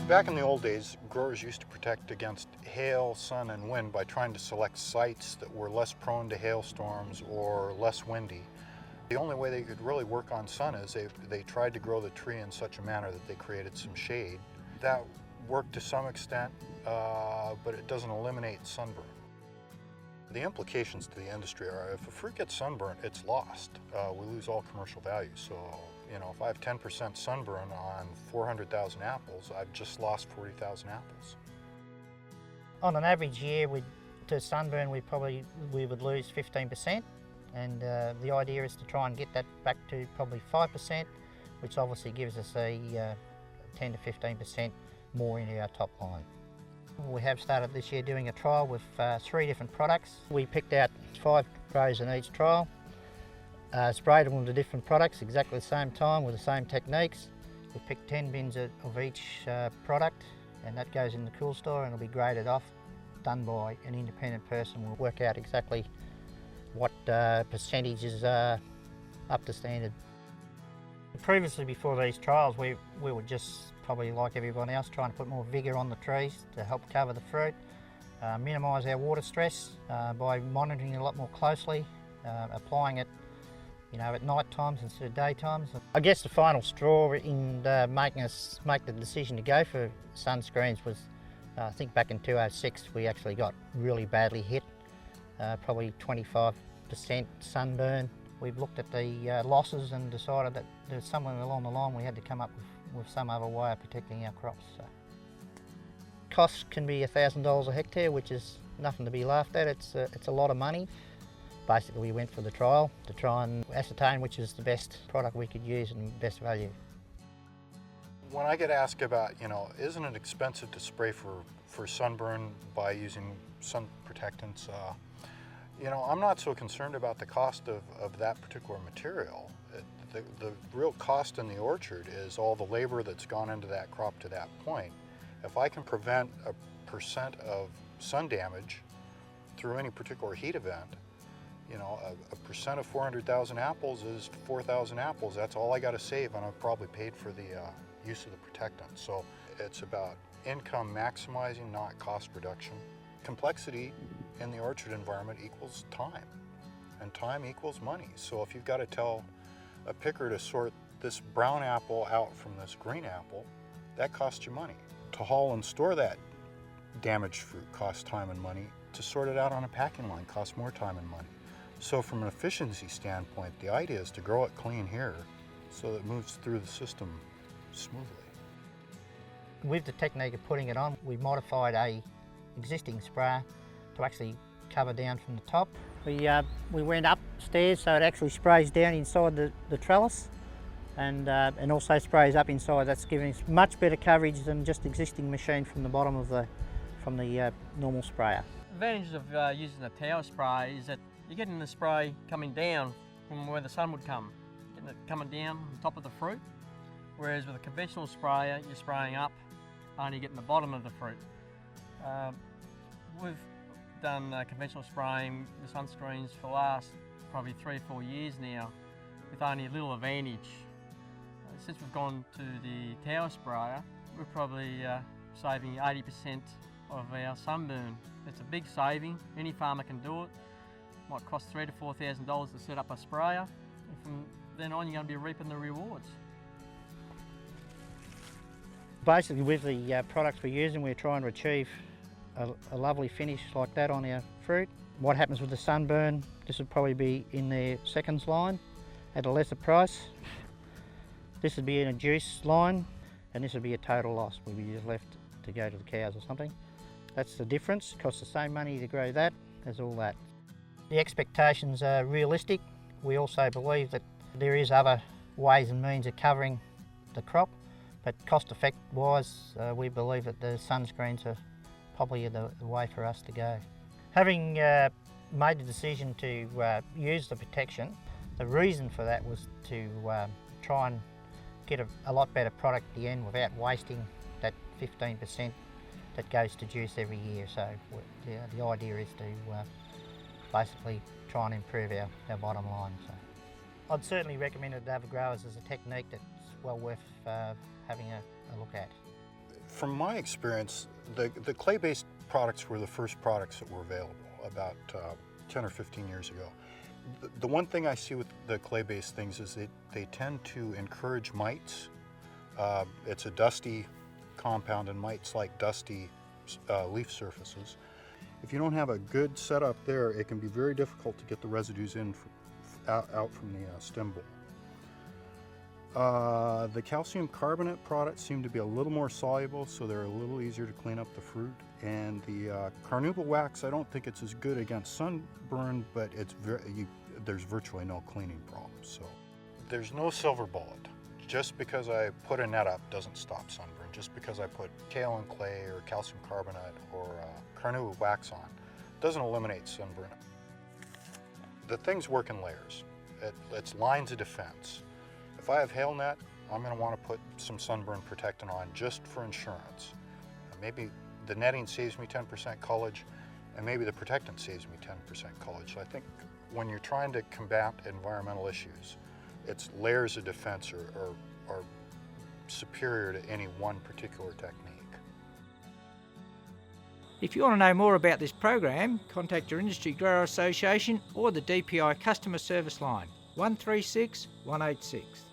Back in the old days, growers used to protect against hail, sun, and wind by trying to select sites that were less prone to hailstorms or less windy. The only way they could really work on sun is they tried to grow the tree in such a manner that they created some shade. That worked to some extent, but it doesn't eliminate sunburn. The implications to the industry are if a fruit gets sunburnt, it's lost. We lose all commercial value. So, if I have 10% sunburn on 400,000 apples, I've just lost 40,000 apples. On an average year, to sunburn, we would lose 15%, and the idea is to try and get that back to probably 5%, which obviously gives us a 10 to 15% more into our top line. We have started this year doing a trial with 3 different products. We picked out 5 rows in each trial, sprayed them with the different products exactly the same time with the same techniques. We picked 10 bins of each product, and that goes in the cool store and it'll be graded off, done by an independent person. We'll work out exactly what percentage is up to standard. Previously, before these trials, we were just probably like everyone else, trying to put more vigour on the trees to help cover the fruit, minimise our water stress by monitoring it a lot more closely, applying it at night times instead of daytimes. I guess the final straw in making us make the decision to go for sunscreens was, I think back in 2006 we actually got really badly hit, probably 25% sunburn. We've looked at the losses and decided that there's somewhere along the line we had to come up with some other way of protecting our crops. So. Costs can be $1,000 a hectare, which is nothing to be laughed at. It's a lot of money. Basically, we went for the trial to try and ascertain which is the best product we could use and best value. When I get asked about, isn't it expensive to spray for sunburn by using sun protectants? I'm not so concerned about the cost of that particular material. The real cost in the orchard is all the labor that's gone into that crop to that point. If I can prevent a percent of sun damage through any particular heat event, a percent of 400,000 apples is 4,000 apples. That's all I got to save, and I've probably paid for the use of the protectant. So it's about income maximizing, not cost reduction. Complexity in the orchard environment equals time, and time equals money. So if you've got to tell a picker to sort this brown apple out from this green apple, that costs you money. To haul and store that damaged fruit costs time and money. To sort it out on a packing line costs more time and money. So from an efficiency standpoint, the idea is to grow it clean here so that it moves through the system smoothly. With the technique of putting it on, we modified a existing sprayer to actually cover down from the top. We went upstairs so it actually sprays down inside the trellis and also sprays up inside. That's giving us much better coverage than just existing machine from the bottom of the normal sprayer. The advantage of using a tower spray is that you're getting the spray coming down from where the sun would come, getting it coming down on top of the fruit, whereas with a conventional sprayer you're spraying up, only getting the bottom of the fruit. We've done conventional spraying with sunscreens for the last probably 3 or 4 years now with only a little advantage. Since we've gone to the tower sprayer, we're probably saving 80% of our sunburn. It's a big saving, any farmer can do it. Might cost $3,000 to $4,000 to set up a sprayer, and from then on you're going to be reaping the rewards. Basically with the products we're using, we're trying to achieve a lovely finish like that on our fruit. What happens with the sunburn, this would probably be in their seconds line at a lesser price. This would be in a juice line, and this would be a total loss. We'd be just left to go to the cows or something. That's the difference. It costs the same money to grow that as all that. The expectations are realistic. We also believe that there is other ways and means of covering the crop, but cost effect wise, we believe that the sunscreens are probably the way for us to go. Having made the decision to use the protection, the reason for that was to try and get a lot better product at the end without wasting that 15% that goes to juice every year. So the idea is to basically try and improve our bottom line. So I'd certainly recommend it to other growers as a technique that's well worth having a look at. From my experience, the clay-based products were the first products that were available about 10 or 15 years ago. The one thing I see with the clay-based things is they tend to encourage mites. It's a dusty compound, and mites like dusty leaf surfaces. If you don't have a good setup there, it can be very difficult to get the residues in out from the stem bowl. The calcium carbonate products seem to be a little more soluble, so they're a little easier to clean up the fruit. And the carnauba wax, I don't think it's as good against sunburn, but there's virtually no cleaning problem. So there's no silver bullet. Just because I put a net up doesn't stop sunburn. Just because I put kaolin clay or calcium carbonate or carnauba wax on doesn't eliminate sunburn. The things work in layers. It's lines of defense. If I have hail net, I'm going to want to put some sunburn protectant on just for insurance. Maybe the netting saves me 10% cullage, and maybe the protectant saves me 10% cullage. So I think when you're trying to combat environmental issues, its layers of defense are superior to any one particular technique. If you want to know more about this program, contact your Industry Grower Association or the DPI Customer Service Line 136 186.